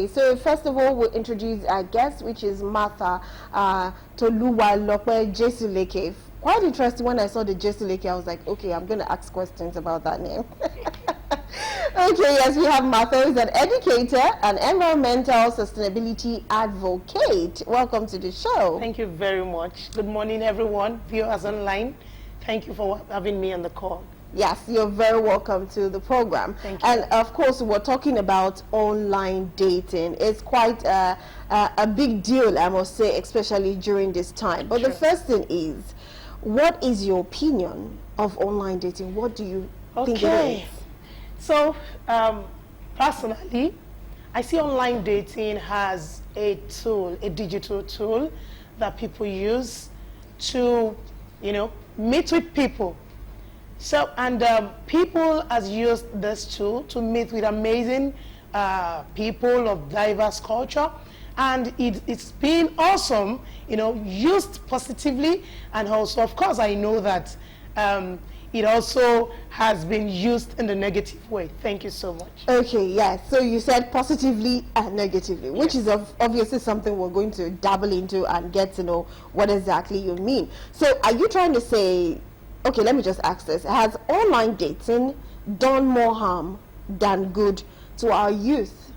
So first of all, we'll introduce our guest, which is Martha Toluwalope Jesuleke. Quite interesting. When I saw the Jesuleke, I was like, okay, I'm going to ask questions about that name. Okay, yes, we have Martha, who's an educator, an environmental sustainability advocate. Welcome to the show. Thank you very much. Good morning, everyone, viewers online. Thank you for having me on the call. Yes, you're very welcome to the program. Thank you. And of course, we're talking about online dating. It's quite a big deal, I must say, especially during this time. But Sure. the first thing is, what is your opinion of online dating? What do you think it is? So, personally, I see online dating as a tool, a digital tool that people use to, meet with people. So, and people has used this tool to meet with amazing people of diverse culture, and it's been awesome, used positively, and also, of course, I know that it also has been used in the negative way. Thank you so much. Okay, yes. So you said positively and negatively, which is obviously something we're going to dabble into and get to know what exactly you mean. So are you trying to say, okay, let me just ask this. Has online dating done more harm than good to our youth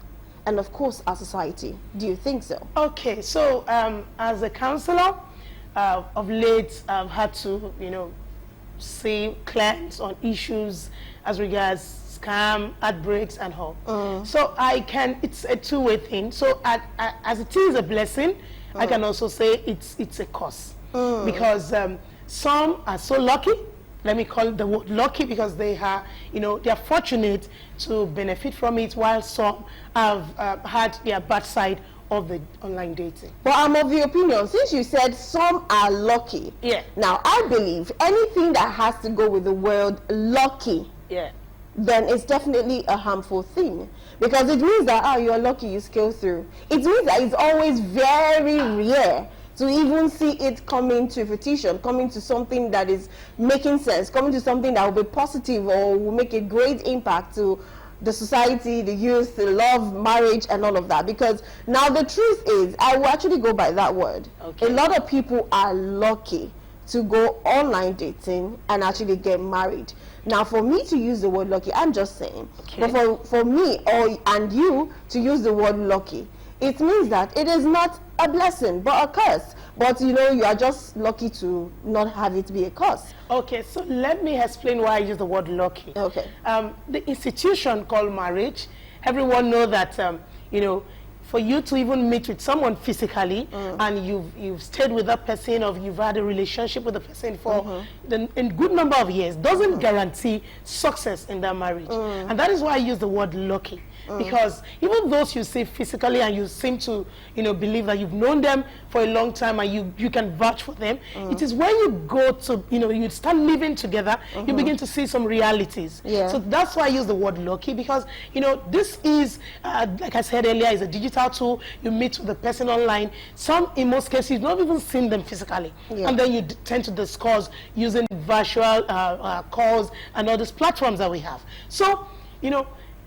and, of course, our society? Do you think so? Okay, so as a counselor, of late, I've had to, see clients on issues as regards scam, outbreaks, and all. So it's a two-way thing. So as it is a blessing, I can also say it's a curse. Because some are so lucky, let me call it the word lucky, because they are, they are fortunate to benefit from it, while some have had their bad side of the online dating. But I'm of the opinion, since you said some are lucky, Yeah. now I believe anything that has to go with the word lucky, Yeah. then it's definitely a harmful thing, because it means that you're lucky you scale through. It means that it's always very rare to even see it coming to fruition, coming to something that is making sense, coming to something that will be positive or will make a great impact to the society, the youth, the love, marriage, and all of that. Because now the truth is, I will actually go by that word. Okay. A lot of people are lucky to go online dating and actually get married. Now, for me to use the word lucky, I'm just saying, Okay. but for me and you to use the word lucky, it means that it is not a blessing, but a curse. But you are just lucky to not have it be a curse. Okay, so let me explain why I use the word lucky. Okay. The institution called marriage, everyone know that, for you to even meet with someone physically, and you've stayed with that person, or you've had a relationship with the person for a good number of years, doesn't guarantee success in that marriage. And that is why I use the word lucky. Because even those you see physically and you seem to, believe that you've known them for a long time and you can vouch for them, it is when you go to, you start living together, you begin to see some realities. Yeah. So that's why I use the word lucky, because, this is, like I said earlier, is a digital tool. You meet with the person online. Some, in most cases, you've not even seen them physically. Yeah. And then you tend to discuss using virtual calls and all these platforms that we have. So,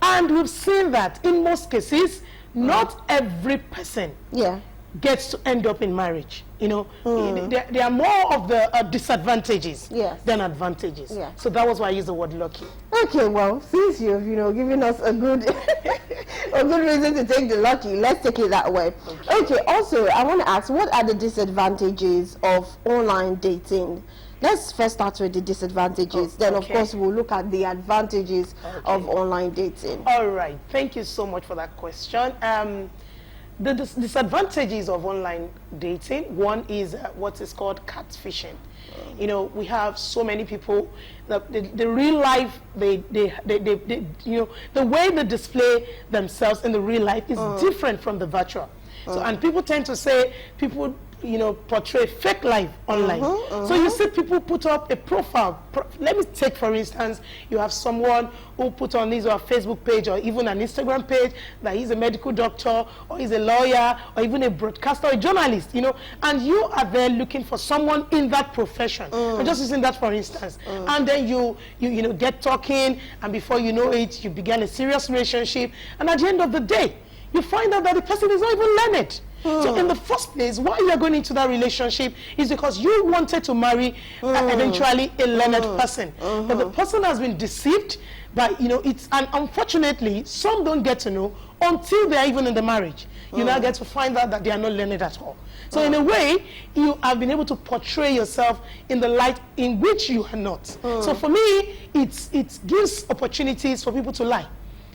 and we've seen that in most cases, not every person gets to end up in marriage. There are more of the disadvantages than advantages. Yeah. So that was why I used the word lucky. Okay, well, since you've given us a good a good reason to take the lucky, let's take it that way. Okay, also I want to ask, what are the disadvantages of online dating? Let's first start with the disadvantages. Then, of course, we'll look at the advantages of online dating. All right. Thank you so much for that question. The disadvantages of online dating, one is what is called catfishing. We have so many people that the real life, the way they display themselves in the real life is different from the virtual. So, and people tend to say people portray fake life online. So you see people put up a profile. Let me take, for instance, you have someone who put on his or Facebook page or even an Instagram page that he's a medical doctor or he's a lawyer or even a broadcaster or a journalist, and you are there looking for someone in that profession. I'm just using that for instance. And then you get talking, and before you know it, you begin a serious relationship, and at the end of the day, you find out that the person is not even learned. So in the first place, why you are going into that relationship is because you wanted to marry eventually a learned person. But the person has been deceived by, you know, and unfortunately, some don't get to know until they are even in the marriage. You now get to find out that they are not learned at all. So in a way, you have been able to portray yourself in the light in which you are not. So for me, it gives opportunities for people to lie.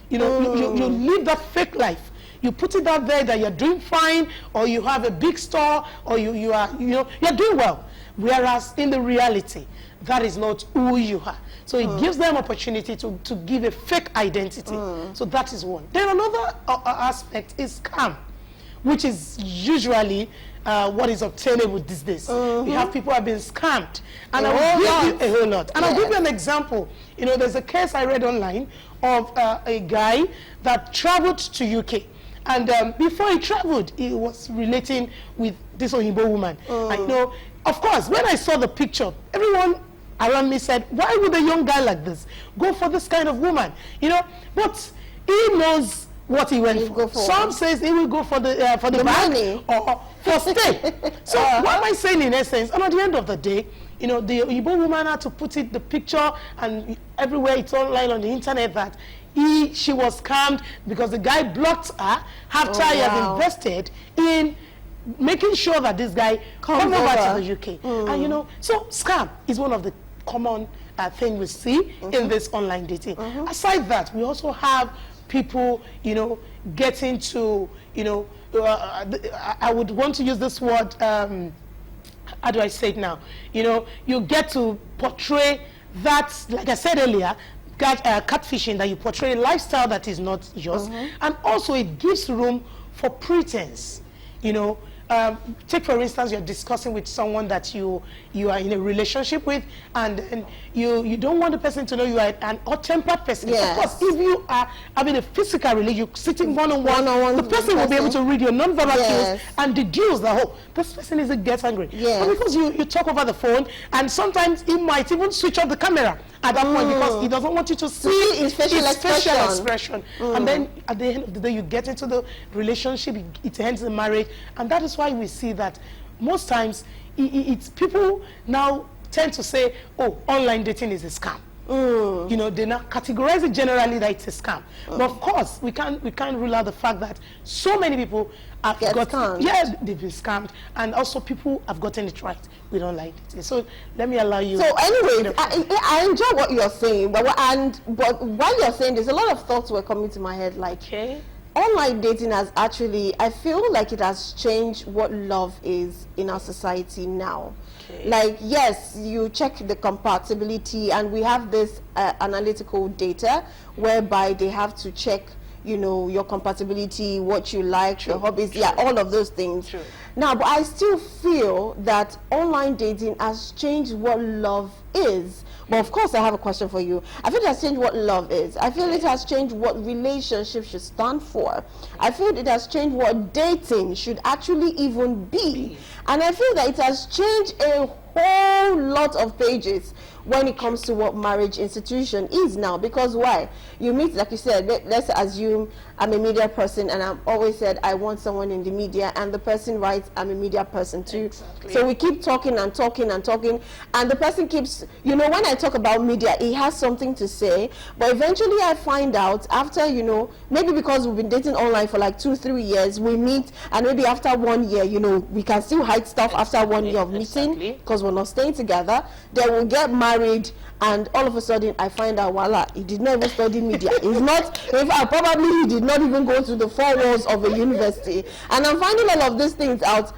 You know, you live that fake life. You put it out there that you're doing fine, or you have a big store, or you are, you know, you're doing well. Whereas in the reality, that is not who you are. So it gives them opportunity to give a fake identity. So that is one. Then another aspect is scam, which is usually what is obtainable these days. We have people who have been scammed, and I will give you a whole lot. And I'll give you an example. You know, there's a case I read online of a guy that traveled to UK. And before he traveled, he was relating with this Oyinbo woman. And, you know, of course, when I saw the picture, everyone around me said, why would a young guy like this go for this kind of woman? You know, but he knows what he went for. Some says he will go for the bag or for stay. So what am I saying in essence? And at the end of the day, you know, the Oyinbo woman had to put the picture, and everywhere it's online on the internet that she was scammed because the guy blocked her after he had invested in making sure that this guy come over to the UK. And you know, so scam is one of the common thing we see in this online dating. Aside that, we also have people, you know, getting to, you know, I would want to use this word, how do I say it now? You know, you get to portray that, like I said earlier, catfishing, that you portray a lifestyle that is not yours. And also it gives room for pretense. You know, take for instance, you're discussing with someone that you are in a relationship with, and you don't want the person to know you are an hot-tempered person. Of course, if you are having a physical relationship, sitting one-on-one, the person will be able to read your non-verbal cues and deduce that, oh, this person is a get angry. But because you talk over the phone, and sometimes he might even switch off the camera at that point because he doesn't want you to see his facial expression. And then at the end of the day, you get into the relationship, it ends in marriage, and that is why we see that most times it's people now tend to say, oh, online dating is a scam. You know, they now categorize it generally that it's a scam. But of course, we can't rule out the fact that so many people have gotten, they've been scammed, and also people have gotten it right with online dating. So let me allow you. So anyway, I enjoy what you're saying, but while you're saying, there's a lot of thoughts were coming to my head, like, online dating has actually, I feel like it has changed what love is in our society now. Like, yes, you check the compatibility, and we have this analytical data whereby they have to check, you know, your compatibility, what you like, your hobbies, all of those things. Now, but I still feel that online dating has changed what love is. But of course, I have a question for you. I feel it has changed what love is. I feel it has changed what relationship should stand for. I feel it has changed what dating should actually even be. And I feel that it has changed a whole lot of pages when it comes to what marriage institution is now. Because why? You meet, like you said, let's assume I'm a media person, and I've always said I want someone in the media, and the person writes I'm a media person too. So we keep talking and talking and talking, and the person keeps, you know, when I talk about media, he has something to say, but eventually I find out after, you know, maybe because we've been dating online for like 2-3 years, we meet, and maybe after 1 year, you know, we can still hide stuff after 1 year of meeting because we're not staying together. Then we'll get married, and all of a sudden I find out, voila, he did not even study media. He's not, in fact, probably he did not even go to the 4 walls of a university. And I'm finding all of these things out.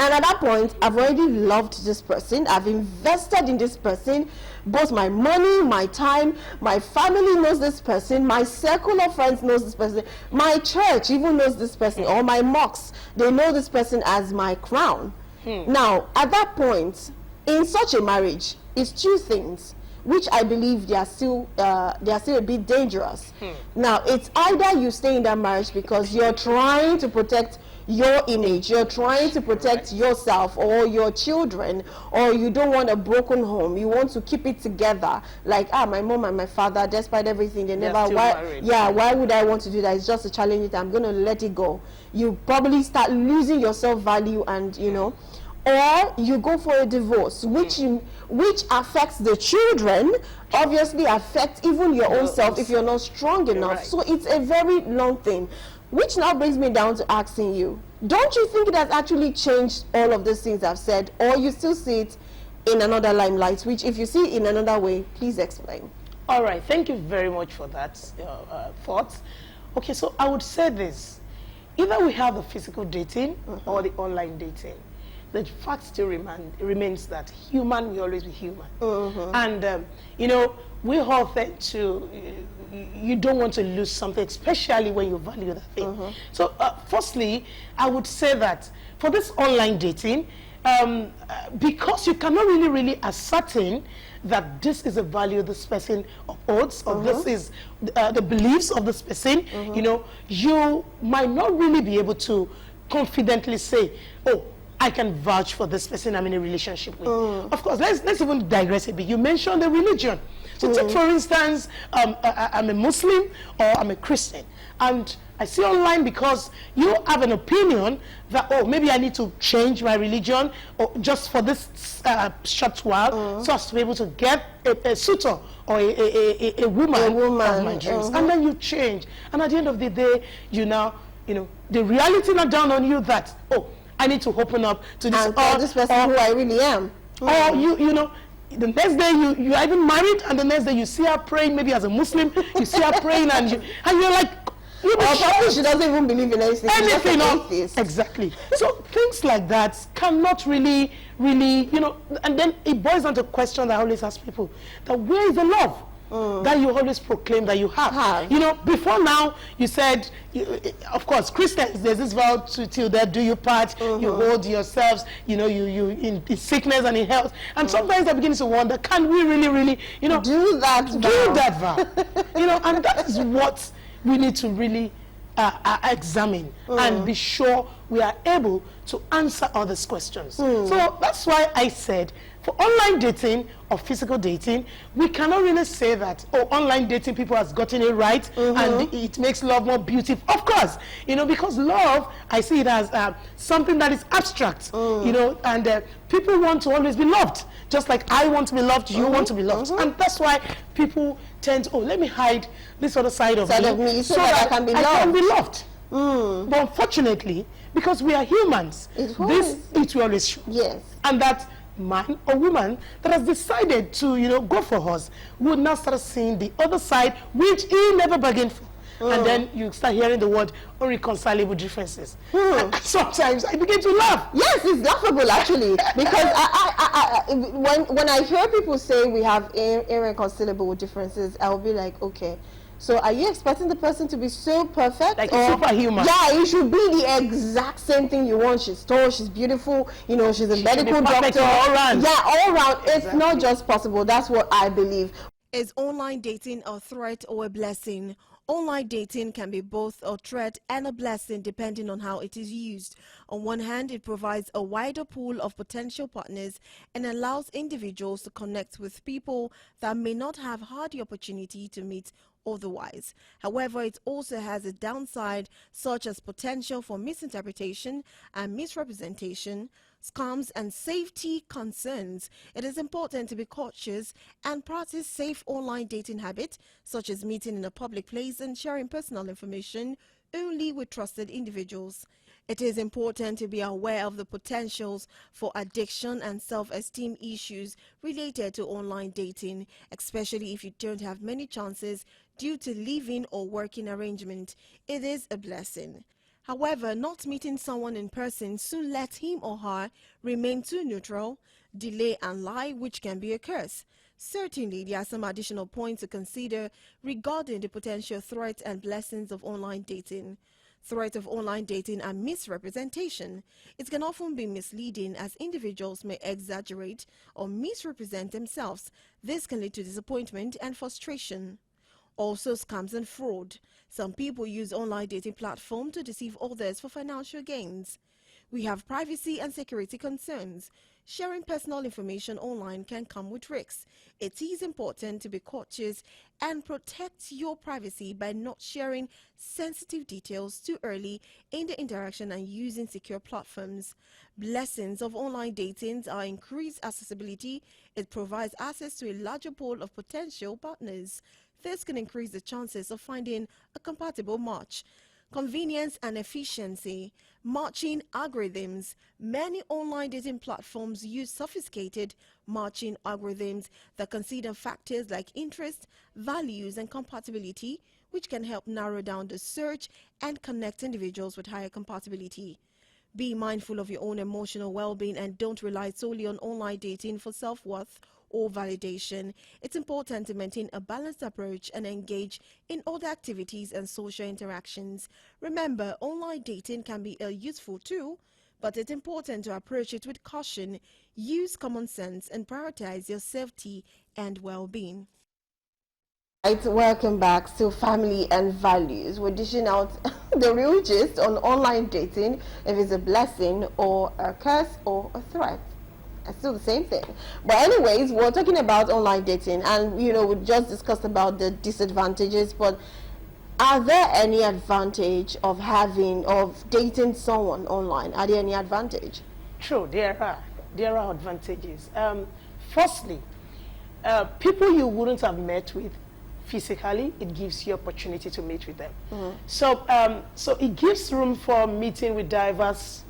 And at that point, I've already loved this person. I've invested in this person, both my money, my time, my family knows this person, my circle of friends knows this person, my church even knows this person, or my mosques, they know this person as my crown. Now, at that point, in such a marriage, it's 2 things, which I believe they are still a bit dangerous. Now, it's either you stay in that marriage because you're trying to protect your image, you're trying to protect yourself or your children, or you don't want a broken home, you want to keep it together, like my mom and my father, despite everything, they They're never, still why married. why would I want to do that? It's just a challenge, I'm going to let it go. You probably start losing your self-value, and you know, or you go for a divorce, which affects the children, obviously affects even your own self if you're not strong enough. Right. So it's a very long thing, which now brings me down to asking you, don't you think it has actually changed all of these things I've said, or you still see it in another limelight, which if you see it in another way, please explain. All right, thank you very much for that thought. Okay, so I would say this. Either we have the physical dating or the online dating. The fact still remains that human will always be human. And, you know, we all tend to, you don't want to lose something, especially when you value that thing. So, firstly, I would say that for this online dating, because you cannot really ascertain that this is a value this person upholds, or this is the beliefs of this person, you know, you might not really be able to confidently say, oh, I can vouch for this person I'm in a relationship with. Of course, let's even digress a bit. You mentioned the religion. So take, for instance, I'm a Muslim or I'm a Christian, and I see online because you have an opinion that, oh, maybe I need to change my religion or just for this short while so as to be able to get a suitor or a woman of my dreams. And then you change. And at the end of the day, you know, the reality not down on you that, oh, I need to open up to this, this person who I really am. Or you know, the next day you are even married, and the next day you see her praying, maybe as a Muslim, you see her praying, and you're like, or probably she doesn't even believe in anything. Exactly. So things like that cannot really, you know, and then it boils down to a question that I always ask people: that where is the love that you always proclaim that you have? You know, before now you said, of course, Christians, there's this vow to till death do you part. You hold yourselves, you know, you in sickness and in health, and sometimes I begin to wonder, can we really, you know, do that vow? You know, and that is what we need to really examine and be sure we are able to answer all these questions. So that's why I said, for online dating or physical dating, we cannot really say that, oh, online dating people has gotten it right and it makes love more beautiful. Of course, you know, because love, I see it as something that is abstract, you know, and people want to always be loved. Just like I want to be loved, you want to be loved. And that's why people tend to, oh, let me hide this other side of me so that I can be loved. But unfortunately, because we are humans, it will always show. Yes. And that man or woman that has decided to, you know, go for us would now start seeing the other side, which he never bargained for. And then you start hearing the word irreconcilable differences. And sometimes I begin to laugh. Yes, it's laughable actually, because when I hear people say we have irreconcilable differences, I'll be like, okay, so are you expecting the person to be so perfect? Like superhuman. Yeah, it should be the exact same thing you want. She's tall, she's beautiful, you know, she's a medical doctor. All round. Yeah, all round. It's not just possible. That's what I believe. Is online dating a threat or a blessing? Online dating can be both a threat and a blessing depending on how it is used. On one hand, it provides a wider pool of potential partners and allows individuals to connect with people that may not have had the opportunity to meet otherwise. However, it also has a downside, such as potential for misinterpretation and misrepresentation, scams, and safety concerns. It is important to be cautious and practice safe online dating habits, such as meeting in a public place and sharing personal information only with trusted individuals. It is important to be aware of the potentials for addiction and self-esteem issues related to online dating, especially if you don't have many chances due to living or working arrangement. It is a blessing. However, not meeting someone in person soon lets him or her remain too neutral, delay and lie, which can be a curse. Certainly, there are some additional points to consider regarding the potential threats and blessings of online dating. Threat of online dating and misrepresentation. It can often be misleading as individuals may exaggerate or misrepresent themselves. This can lead to disappointment and frustration. Also, scams and fraud. Some people use online dating platforms to deceive others for financial gains. We have privacy and security concerns. Sharing personal information online can come with risks. It is important to be cautious and protect your privacy by not sharing sensitive details too early in the interaction and using secure platforms. Blessings of online dating are increased accessibility. It provides access to a larger pool of potential partners. This can increase the chances of finding a compatible match. Convenience and efficiency. Matching algorithms. Many online dating platforms use sophisticated matching algorithms that consider factors like interest, values, and compatibility, which can help narrow down the search and connect individuals with higher compatibility. Be mindful of your own emotional well-being and don't rely solely on online dating for self-worth or validation. It's important to maintain a balanced approach and engage in other activities and social interactions. Remember, online dating can be a useful tool, but it's important to approach it with caution, use common sense, and prioritize your safety and well-being. Right, welcome back to Family and Values. We're dishing out the real gist on online dating, if it's a blessing or a curse or a threat. It's still the same thing. But anyways, we're talking about online dating, and we just discussed about the disadvantages, but are there any advantage of dating someone online? Are there any advantage? True, there are advantages. Firstly, people you wouldn't have met with physically, it gives you opportunity to meet with them. So it gives room for meeting with diverse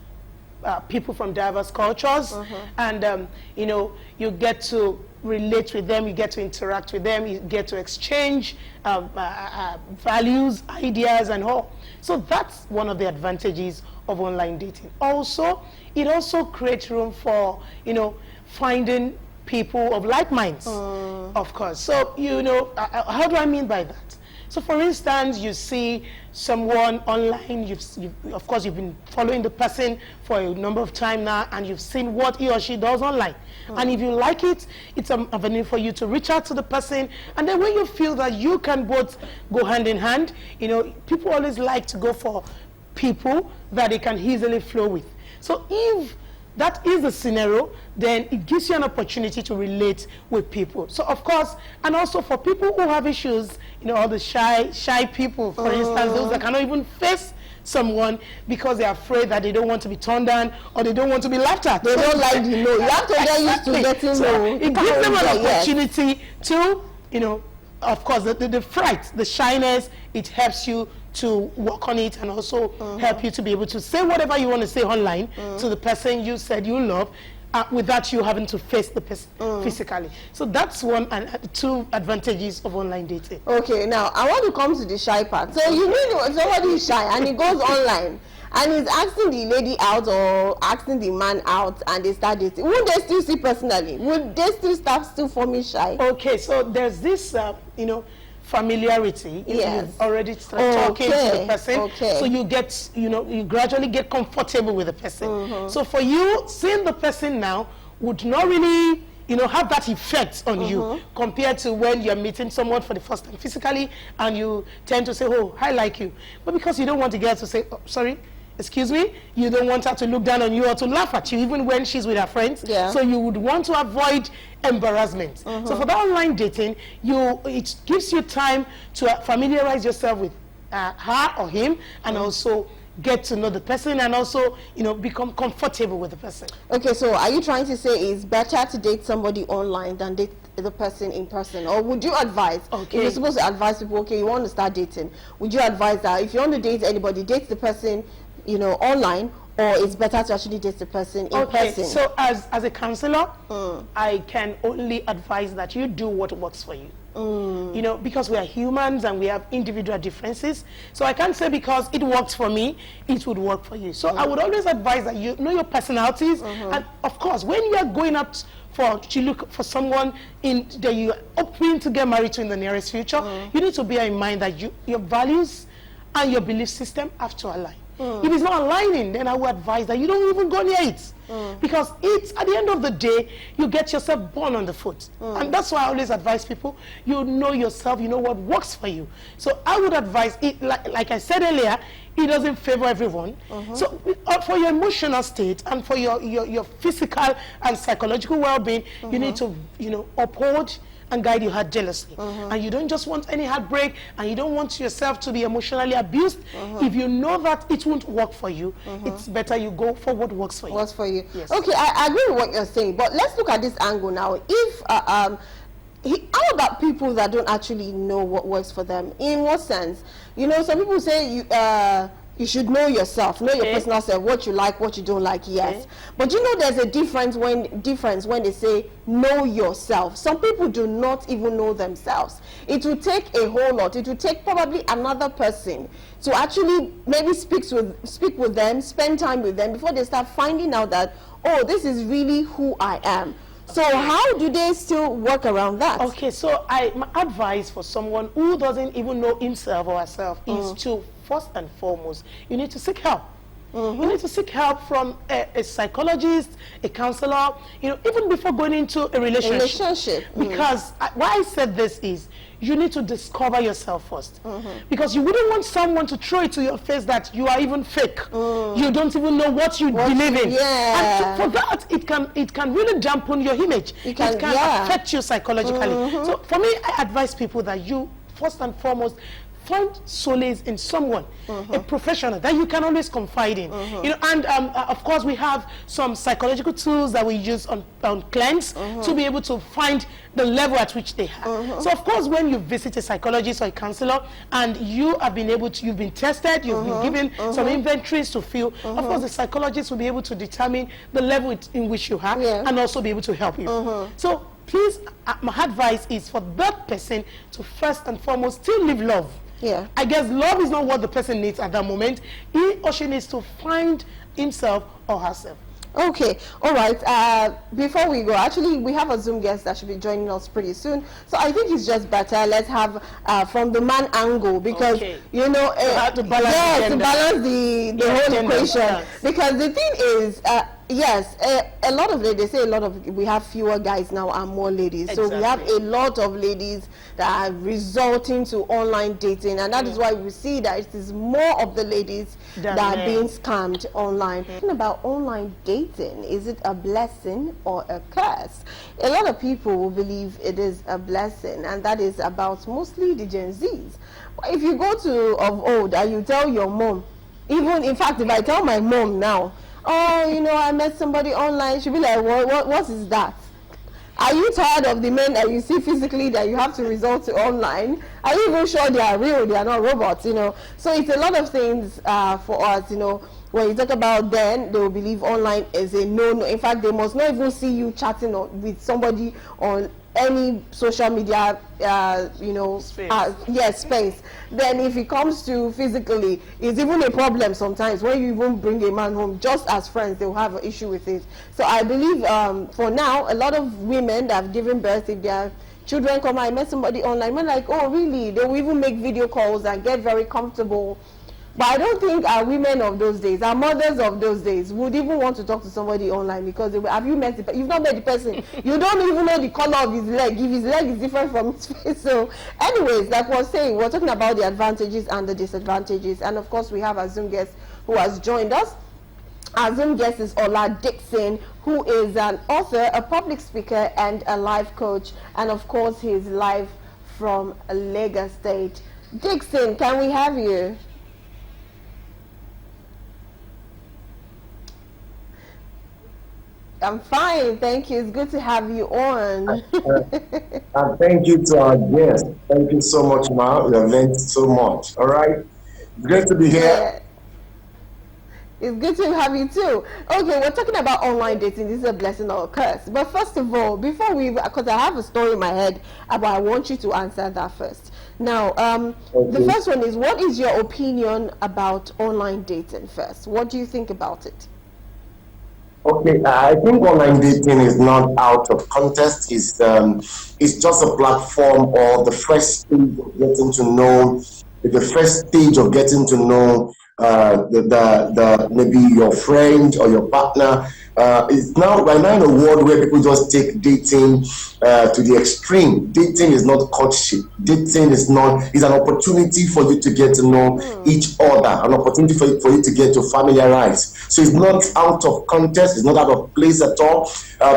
people from diverse cultures, and you get to relate with them, you get to interact with them, you get to exchange values, ideas, and all. So that's one of the advantages of online dating. Also, it also creates room for finding people of like minds, of course. So how do I mean by that? So for instance, you see someone online, of course you've been following the person for a number of time now, and you've seen what he or she does online. And if you like it, it's an avenue for you to reach out to the person. And then when you feel that you can both go hand in hand, people always like to go for people that they can easily flow with. So if that is the scenario, then it gives you an opportunity to relate with people. So of course, and also for people who have issues, all the shy people, for instance, those that cannot even face someone because they're afraid that they don't want to be turned down or they don't want to be laughed at. They don't like the no. You have to get used to getting no. It gives them an opportunity to, of course, the fright, the shyness, it helps you to work on it and also help you to be able to say whatever you want to say online to the person you said you love, without you having to face the person physically. So that's one and two advantages of online dating. Okay, now I want to come to the shy part. So if somebody is shy and he goes online and he's asking the lady out or asking the man out and they start dating, would they still see personally? Would they start forming shy? Okay, so there's this familiarity. You've already started talking to the person, so you get you gradually get comfortable with the person. So for you, seeing the person now would not really have that effect on you compared to when you're meeting someone for the first time physically and you tend to say, oh, I like you, but because you don't want the girl to say, oh, sorry, excuse me, you don't want her to look down on you or to laugh at you even when she's with her friends. So you would want to avoid embarrassment. So for that online dating, it gives you time to familiarize yourself with her or him, and also get to know the person, and also become comfortable with the person. Okay, so are you trying to say it's better to date somebody online than date the person in person? Or would you advise, if you're supposed to advise people, okay, you want to start dating, would you advise that if you want to date anybody, date the person online, or it's better to actually date the person in person? So as a counselor, I can only advise that you do what works for you. Because we are humans and we have individual differences. So I can't say because it works for me, it would work for you. So I would always advise that you know your personalities. And of course, when you are going out to look for someone that you are hoping to get married to in the nearest future, you need to bear in mind that your values and your belief system have to align. If it's not aligning, then I would advise that you don't even go near it. Because it's, at the end of the day, you get yourself born on the foot. And that's why I always advise people, you know yourself, you know what works for you. So I would advise, it, like I said earlier, it doesn't favor everyone. So for your emotional state and for your physical and psychological well-being, you need to, you know, uphold and guide your heart jealously. And you don't just want any heartbreak, and you don't want yourself to be emotionally abused. If you know that it won't work for you, it's better you go for what works for you. Works for you. Yes. Okay, I agree with what you're saying, but let's look at this angle now. If how about people that don't actually know what works for them? In what sense? You know, some people say you should know yourself, know your personal self, what you like, what you don't like, yes. But you know there's a difference when they say know yourself. Some people do not even know themselves. It will take a whole lot. It will take probably another person to actually maybe speak with them, spend time with them before they start finding out that, oh, this is really who I am. So how do they still work around that? Okay, so my advice for someone who doesn't even know himself or herself is to, first and foremost, you need to seek help. You need to seek help from a psychologist, a counselor, you know, even before going into a relationship. Because why I said this is, you need to discover yourself first. Because you wouldn't want someone to throw it to your face that you are even fake. You don't even know what you believe in. And for that, it can really dampen your image. It can affect you psychologically. So for me, I advise people that you, first and foremost, find solace in someone, a professional that you can always confide in. You know, and of course we have some psychological tools that we use on clients to be able to find the level at which they have. So of course, when you visit a psychologist or a counselor and you have been able to, you've been tested, you've been given some inventories to fill, of course the psychologist will be able to determine the level in which you are and also be able to help you. So please, my advice is for that person to first and foremost still live love. I guess love is not what the person needs at that moment. He or she needs to find himself or herself. Okay, all right. Before we go, actually, we have a Zoom guest that should be joining us pretty soon. So I think it's just better. Let's have from the man angle, because you know, to balance to balance the whole equation. Because the thing is, yes, a lot of ladies say we have fewer guys now and more ladies. So we have a lot of ladies that are resorting to online dating, and that is why we see that it is more of the ladies that are being scammed online. Talking about online dating, is it a blessing or a curse? A lot of people will believe it is a blessing, and that is about mostly the Gen Zs. But if you go to of old and you tell your mom, even in fact, if I tell my mom now, oh, you know, I met somebody online, she'll be like, what is that? Are you tired of the men that you see physically that you have to resort to online? Are you even sure they are real? They are not robots, you know? So it's a lot of things for us, you know. When you talk about then, they will believe online is a no-no. In fact, they must not even see you chatting with somebody on any social media, you know, space. Then if it comes to physically, it's even a problem sometimes when you even bring a man home just as friends, they'll have an issue with it. So I believe for now, a lot of women that have given birth, if their children come, I met somebody online, we're like, oh really? They will even make video calls and get very comfortable. But I don't think our women of those days, our mothers of those days, would even want to talk to somebody online, because have you met you've not met the person. You don't even know the color of his leg, if his leg is different from his face. So anyways, like I was saying, we're talking about the advantages and the disadvantages. And of course, we have a Zoom guest who has joined us. Our Zoom guest is Ola Dixon, who is an author, a public speaker, and a life coach. And of course, he's live from Lagos State. Dixon, can we have you? I'm fine, thank you. It's good to have you on. Thank you to our guest. Thank you so much, Ma. You have learned so much. All right. Great to be here. Yeah. It's good to have you too. Okay, we're talking about online dating. This is a blessing or a curse. But first of all, before because I have a story in my head, but I want you to answer that first. Now, the first one is, what is your opinion about online dating first? What do you think about it? Okay, I think online dating is not out of context. It's just a platform, or the first stage of getting to know, maybe your friend or your partner. It's now right now in a world where people just take dating to the extreme. Dating is not courtship. Dating is an opportunity for you to get to know each other, an opportunity for you to get to familiarize. So it's not out of context. It's not out of place at all.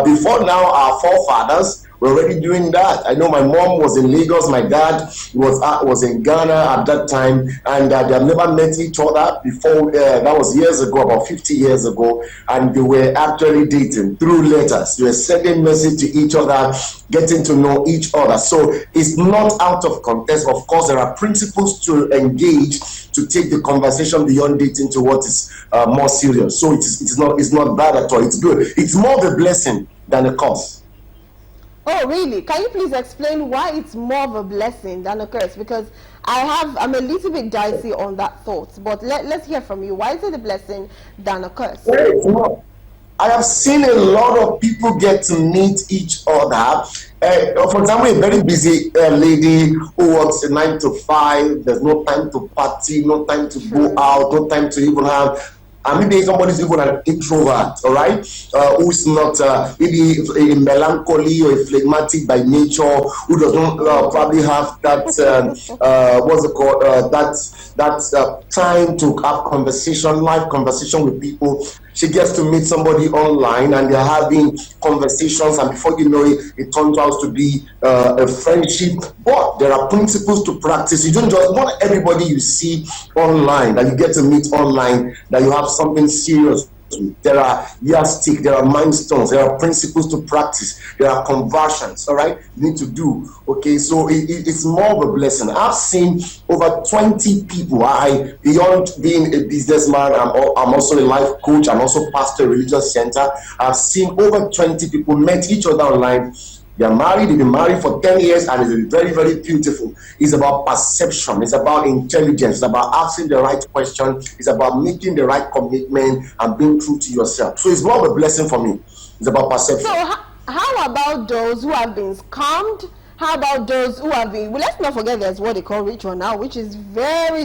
Before now, our forefathers were already doing that. I know my mom was in Lagos, my dad was in Ghana at that time, and they have never met each other before. That was years ago, about 50 years ago, and they were actually dating through letters. They were sending message to each other, getting to know each other. So it's not out of context. Of course, there are principles to engage to take the conversation beyond dating to what is more serious. So it's not bad at all. It's good. It's more of a blessing than a curse. Oh, really? Can you please explain why it's more of a blessing than a curse? Because I'm a little bit dicey on that thought, but let's hear from you. Why is it a blessing than a curse? Well, I have seen a lot of people get to meet each other. For example, a very busy lady who works 9 to 5, there's no time to party, no time to go out, no time to even have. And maybe somebody's even an introvert, all right, who's not maybe a melancholy or a phlegmatic by nature, who does not probably have that what's it called, that time to have live conversation with people. She gets to meet somebody online, and they're having conversations, and before you know it, it turns out to be a friendship. But there are principles to practice. You don't just, not everybody you see online, that you get to meet online, that you have something serious. There are yardstick, there are milestones, there are principles to practice, there are conversions, all right, you need to do. Okay, so it's more of a blessing. I've seen over 20 people. Beyond being a businessman, I'm also a life coach, I'm also pastor a religious center. I've seen over 20 people met each other online. They are married, they've been married for 10 years, and it's very, very beautiful. It's about perception, it's about intelligence, it's about asking the right question, it's about making the right commitment and being true to yourself. So it's more of a blessing for me. It's about perception. So how about those who have been scammed? How about those who have been, well, let's not forget there's what they call ritual now, which is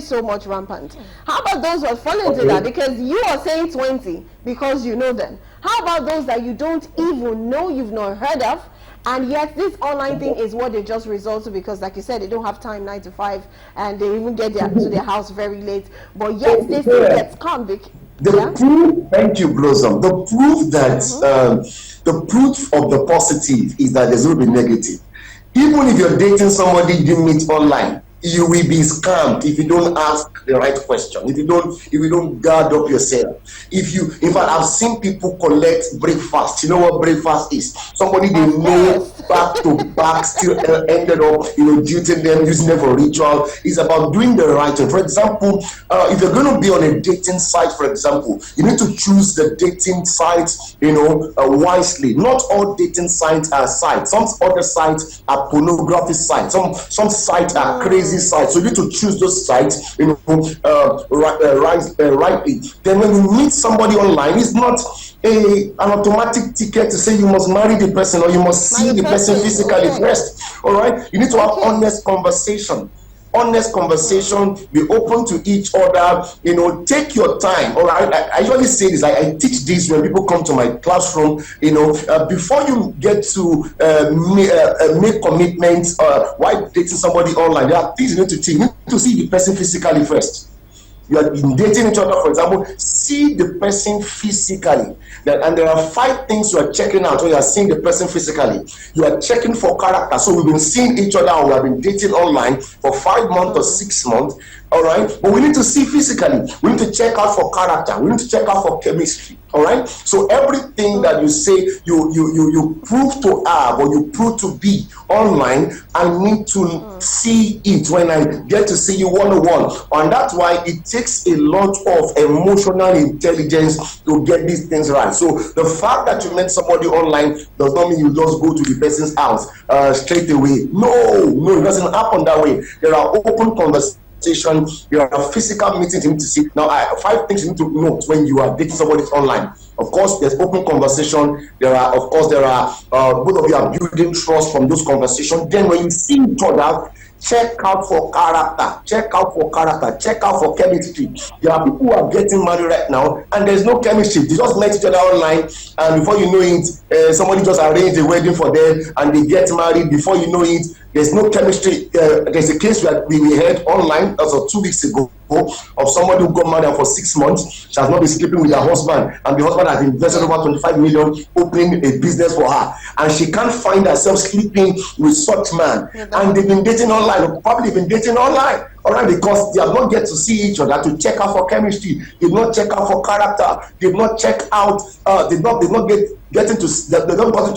so much rampant. How about those who have fallen into that? Because you are saying 20 because you know them. How about those that you don't even know, you've not heard of, and yet this online thing is what they just resort to because, like you said, they don't have time 9 to 5, and they even get to their house very late, but yet they still get scammed. Proof, thank you, Blossom. The proof that the proof of the positive is that there's going to be negative. Even if you're dating somebody you meet online, you will be scammed if you don't ask the right question, if you don't guard up yourself. In fact, I've seen people collect breakfast. You know what breakfast is? Somebody they know back to back still ended up, duting them, using them for ritual. It's about doing the right thing. For example, if you're going to be on a dating site, for example, you need to choose the dating sites, wisely. Not all dating sites are sites. Some other sites are pornography sites. Some sites are crazy sites. So you need to choose those sites, rightly. Then when you meet somebody online, it's not an automatic ticket to say you must marry the person or you must see the person physically first. All right, you need to have honest conversation. Be open to each other, take your time. All right, I usually say this, I teach this when people come to my classroom, before you get to make commitments, while dating somebody online, there are things you need to take. You need to see the person physically first. You are dating each other, for example, see the person physically. And there are 5 things you are checking out when you are seeing the person physically. You are checking for character. So we've been seeing each other, or we have been dating online for 5 months or 6 months. All right, but we need to see physically. We need to check out for character. We need to check out for chemistry. All right. So everything that you say you prove to have or you prove to be online, I need to see it when I get to see you one-on-one. And that's why it takes a lot of emotional intelligence to get these things right. So the fact that you met somebody online does not mean you just go to the person's house straight away. No, it doesn't happen that way. There are open conversations. There are physical meetings you need to see. Now, 5 things you need to note when you are dating somebody online. Of course, there's open conversation. There are both of you are building trust from those conversations. Then when you see each other, check out for character, check out for chemistry. There are people who are getting married right now and there's no chemistry. They just met each other online, and before you know it, somebody just arranged a wedding for them and they get married. Before you know it, there's no chemistry. There's a case that we heard online as of 2 weeks ago of somebody who got married for 6 months. She has not been sleeping with her husband, and the husband has invested over 25 million opening a business for her, and she can't find herself sleeping with such man. And they've been dating online, probably been dating online, all right, because they have not get to see each other to check out for chemistry. They've not check out for character. They've not check out. They've not gotten to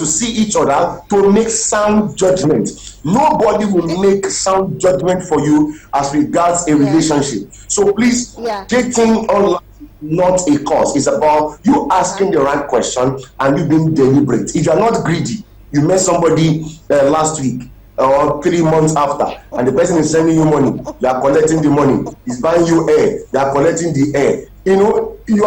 see each other to make sound judgment. Nobody will make sound judgment for you as regards a relationship. So please, dating online not a cause. It's about you asking the right question and you being deliberate. If you're not greedy, you met somebody last week or 3 months after, and the person is sending you money, you are collecting the money. He's buying you air, you are collecting the air. You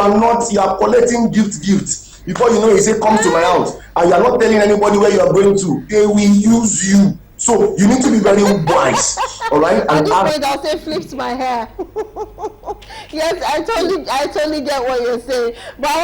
are collecting gift. Before you know, he say, come to my house, and you are not telling anybody where you are going to. They will use you. So you need to be very wise, all right? At this point, I'll say flipped my hair. Yes, I totally get what you're saying. But I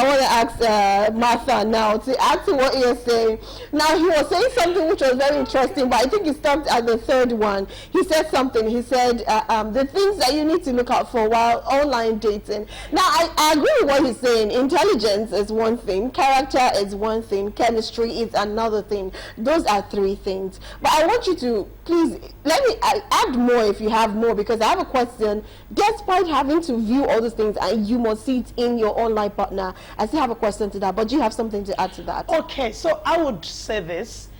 want to ask Martha now to add to what you're saying. Now, he was saying something which was very interesting, but I think he stopped at the third one. He said something. He said the things that you need to look out for while online dating. Now, I agree with what he's saying. Intelligence is one thing, character is one thing, chemistry is another thing. Those are 3 things. But I want you to please let me add more if you have more, because I have a question. Despite having to view all those things and you must see it in your online partner, I still have a question to that. But do you have something to add to that? Okay, so I would say this.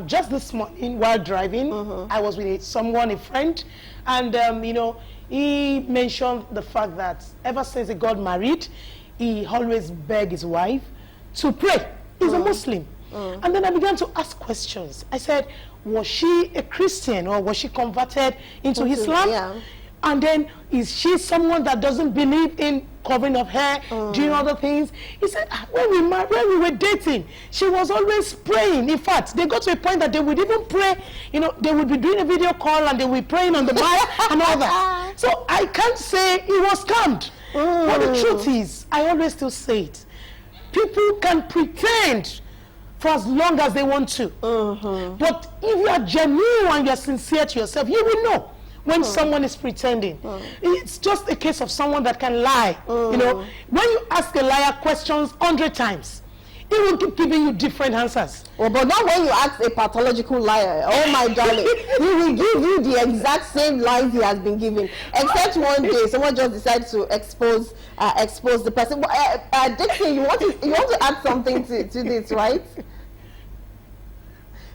Just this morning while driving, I was with a friend, and he mentioned the fact that ever since he got married, he always begged his wife to pray. He's a Muslim. And then I began to ask questions. I said, was she a Christian or was she converted into Islam? Yeah. And then, is she someone that doesn't believe in covering of hair, doing other things? He said, when we were dating, she was always praying. In fact, they got to a point that they would even pray, they would be doing a video call and they would be praying on the mic and all that. So I can't say he was scammed. But the truth is, I always still say it. People can pretend for as long as they want to. But if you are genuine and you are sincere to yourself, you will know when someone is pretending. It's just a case of someone that can lie. When you ask a liar questions 100 times, he will keep giving you different answers. Well, but not when you ask a pathological liar. Oh my darling, he will give you the exact same lies he has been giving. Except one day, someone just decided to expose the person. But Dixon, you want to add something to this, right?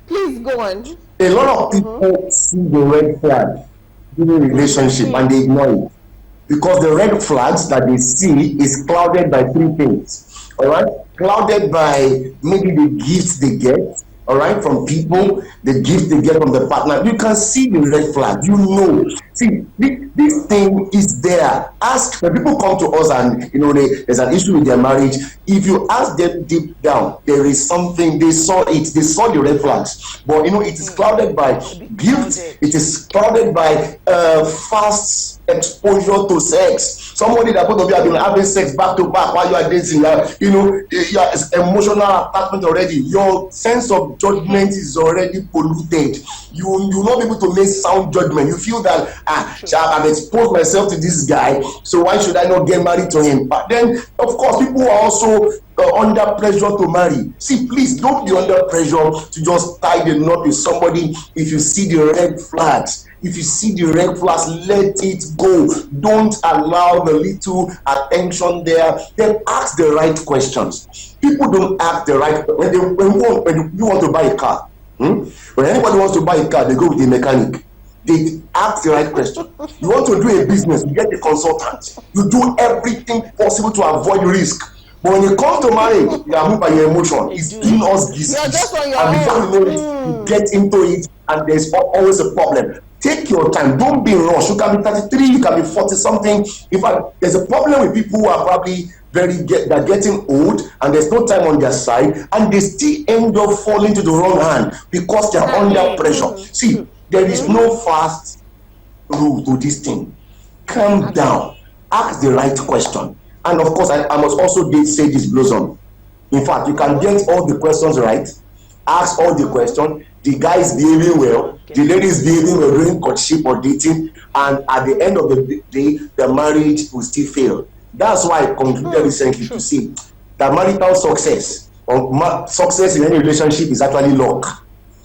Please go on. A lot of people see the red flag in a relationship and they ignore it, because the red flags that they see is clouded by 3 things. All right, clouded by maybe the gifts they get, all right, from people, the gift they get from the partner. You can see the red flag, See, this thing is there. Ask, when people come to us and there's an issue with their marriage, if you ask them deep down, there is something, they saw the red flags. But it is clouded by guilt, it is clouded by fast exposure to sex. Somebody that both of you have been having sex back to back while you are dating, it's emotional attachment already. Your sense of judgment is already polluted. You will not be able to make sound judgment. You feel that I've exposed myself to this guy, so why should I not get married to him? But then, of course, people are also under pressure to marry. See, please don't be under pressure to just tie the knot with somebody. If you see the red flags, let it go. Don't allow the little attention there. Then ask the right questions. People don't ask the right when you want to buy a car. When anybody wants to buy a car, they go with a mechanic. They ask the right question. You want to do a business, you get a consultant. You do everything possible to avoid risk. But when you come to marriage, you are moved by your emotion. It's doing us this. You're just on your and before you know it, you get into it, and there's always a problem. Take your time. Don't be rushed. You can be 33, you can be 40 something. In fact, there's a problem with people who are probably they're getting old and there's no time on their side and they still end up falling to the wrong hand because they're under pressure. See, there is no fast rule to this thing. Calm down. Ask the right question. And of course, I must also say this, Blossom. In fact, you can get all the questions right. Ask all the questions. The guy is behaving well. The lady is behaving well during courtship or dating. And at the end of the day, the marriage will still fail. That's why I concluded recently to say that marital success or success in any relationship is actually luck.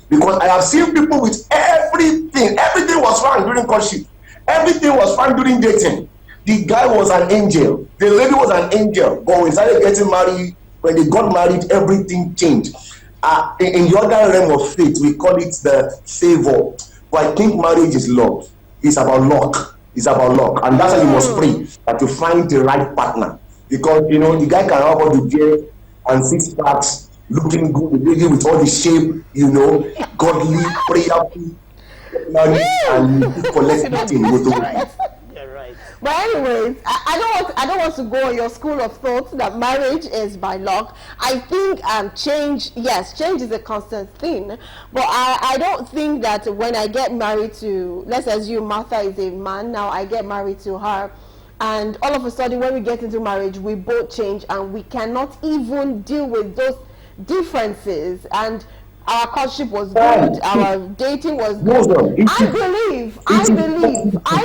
Because I have seen people with everything. Everything was fine during courtship. Everything was fine during dating. The guy was an angel. The lady was an angel. But when they started getting married, when they got married, everything changed. In the other realm of faith, we call it the favor. But I think marriage is love. It's about luck. It's about luck. And that's why you must pray that you find the right partner. Because, you know, the guy can have all the gear and 6 packs, looking good, the lady with all the shape, you know, godly, prayerful, married, and you collect everything. But anyways, I don't want to go on your school of thought that marriage is by luck. I think change is a constant thing. But I don't think that when I get married to, let's assume Martha is a man, now I get married to her, and all of a sudden when we get into marriage, we both change and we cannot even deal with those differences, and our courtship was good, our dating was good. I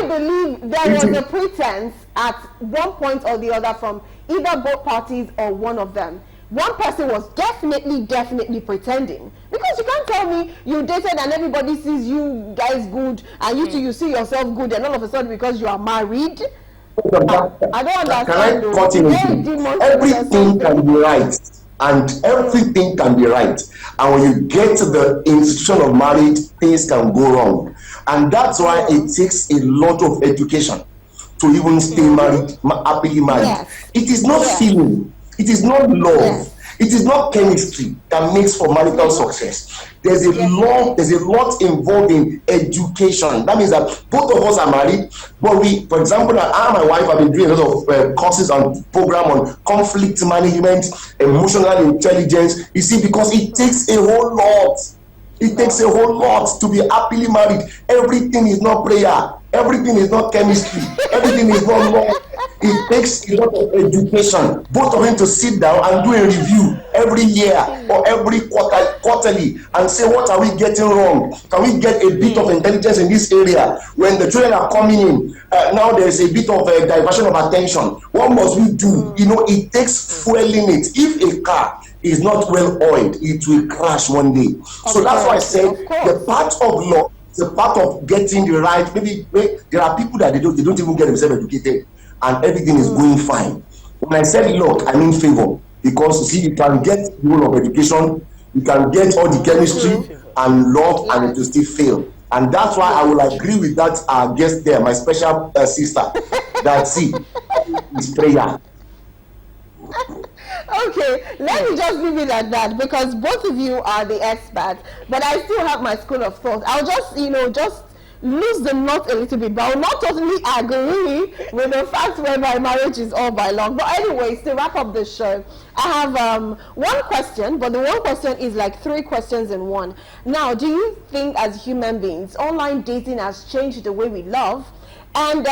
believe there was a pretense at one point or the other from either both parties or one of them. One person was definitely pretending, because you can't tell me you dated and everybody sees you guys good and you two, you see yourself good, and all of a sudden because you are married. I don't understand. Everything can be right. And everything can be right. And when you get to the institution of marriage, things can go wrong. And that's why it takes a lot of education to even stay married, happily married. Yes. It is not feeling. It is not love. Yes. It is not chemistry that makes for marital success. There's a lot involved in education. That means that both of us are married, but for example, I and my wife have been doing a lot of courses and program on conflict management, emotional intelligence. You see, because it takes a whole lot. It takes a whole lot to be happily married. Everything is not prayer. Everything is not chemistry. Everything is not love. It takes a lot of education, both of them to sit down and do a review every year or every quarterly and say, what are we getting wrong? Can we get a bit of intelligence in this area? When the children are coming in, now there's a bit of a diversion of attention. What must we do? You know, it takes fueling it. If a car is not well oiled, it will crash one day. So that's why I said the part of law, the part of getting the right, maybe there are people that they don't even get themselves educated and everything is going fine. When I said luck, I mean favor, because you see, you can get the whole of education, you can get all the chemistry and love, and it will still fail. And that's why I will agree with that guest there, my special sister, that see, is prayer. Okay, let me just leave it at that, because both of you are the experts, but I still have my school of thought. I'll just, just lose the knot a little bit, but I will not totally agree with the fact whereby marriage is all by luck. But anyways, to wrap up the show, I have one question, but the one question is like 3 questions in one. Now, do you think as human beings, online dating has changed the way we love? And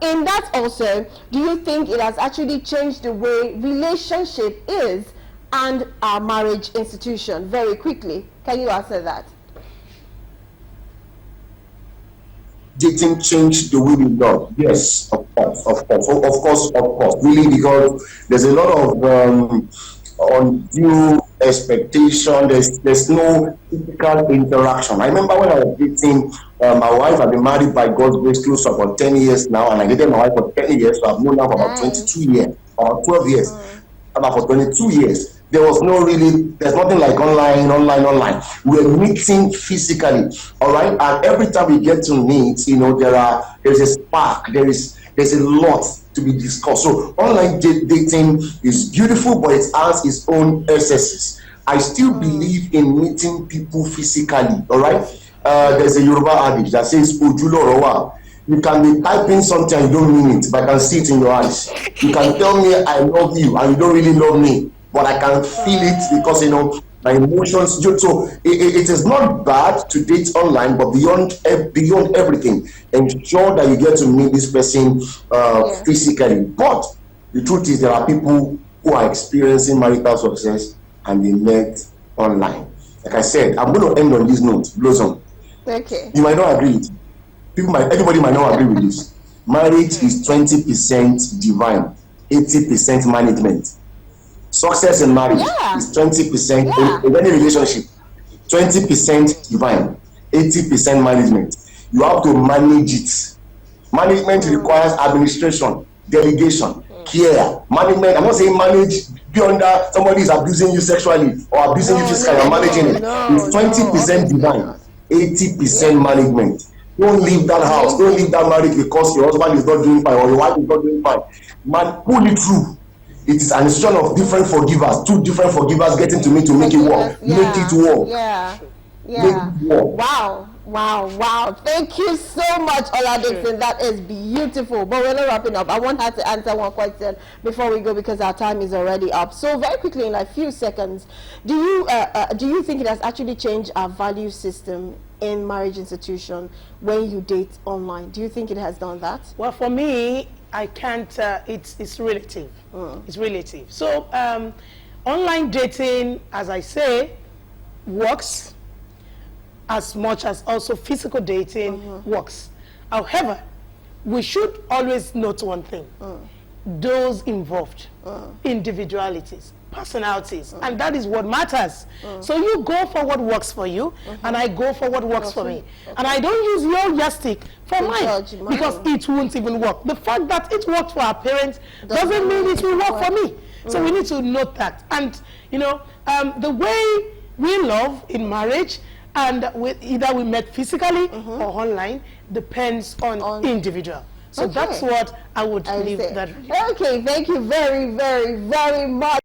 in that also, do you think it has actually changed the way relationship is and our marriage institution? Very quickly, can you answer that? Dating changed the way we love? Yes, of course. Really, because there's a lot of undue expectation. There's no physical interaction. I remember when I was dating, my wife had been married by God's grace close to about 10 years now, and I dated my wife for 10 years, so I've known her for about 22 years, about 12 years, about for 22 years. There's nothing like online. We're meeting physically, all right? And every time we get to meet, there's a spark, there's a lot to be discussed. So online dating is beautiful, but it has its own excesses. I still believe in meeting people physically, all right? there's a Yoruba adage that says, Ojulorowa. You can be typing something and you don't mean it, but I can see it in your eyes. You can tell me I love you and you don't really love me, but I can feel it because, you know, my emotions. So it is not bad to date online, but beyond everything, ensure that you get to meet this person physically. But the truth is, there are people who are experiencing marital success and they met online. Like I said, I'm going to end on this note. Blossom. Okay. You might not agree with it. Everybody might not agree with this. Marriage is 20% divine, 80% management. Success in marriage is 20% in any relationship, 20% divine, 80% management. You have to manage it. Management requires administration, delegation, care. Management, I'm not saying manage beyond that somebody is abusing you sexually or abusing you physically, you're managing it. It's 20% divine, 80% management. Don't leave that house, don't leave that marriage because your husband is not doing fine or your wife is not doing fine. Man, pull it through. It is an institution of different forgivers, two different forgivers getting to meet to make it work. Make it work. Yeah. Wow. Thank you so much, Ola Dixon. That is beautiful. But we're not wrapping up. I want her to answer one question before we go because our time is already up. So very quickly, in a few seconds, do you think it has actually changed our value system in marriage institution when you date online? Do you think it has done that? Well, for me, I can't. It's relative. It's relative. So online dating, as I say, works as much as also physical dating works. However, we should always note one thing. Those involved, individualities, personalities, and that is what matters. So you go for what works for you, and I go for what works for me. And I don't use your yardstick for mine because it won't even work. The fact that it worked for our parents doesn't mean it will work for me. So we need to note that. And you know, the way we love in marriage, and either we met physically or online, depends on individual. So that's what I would leave that. Okay, thank you very, very, very much.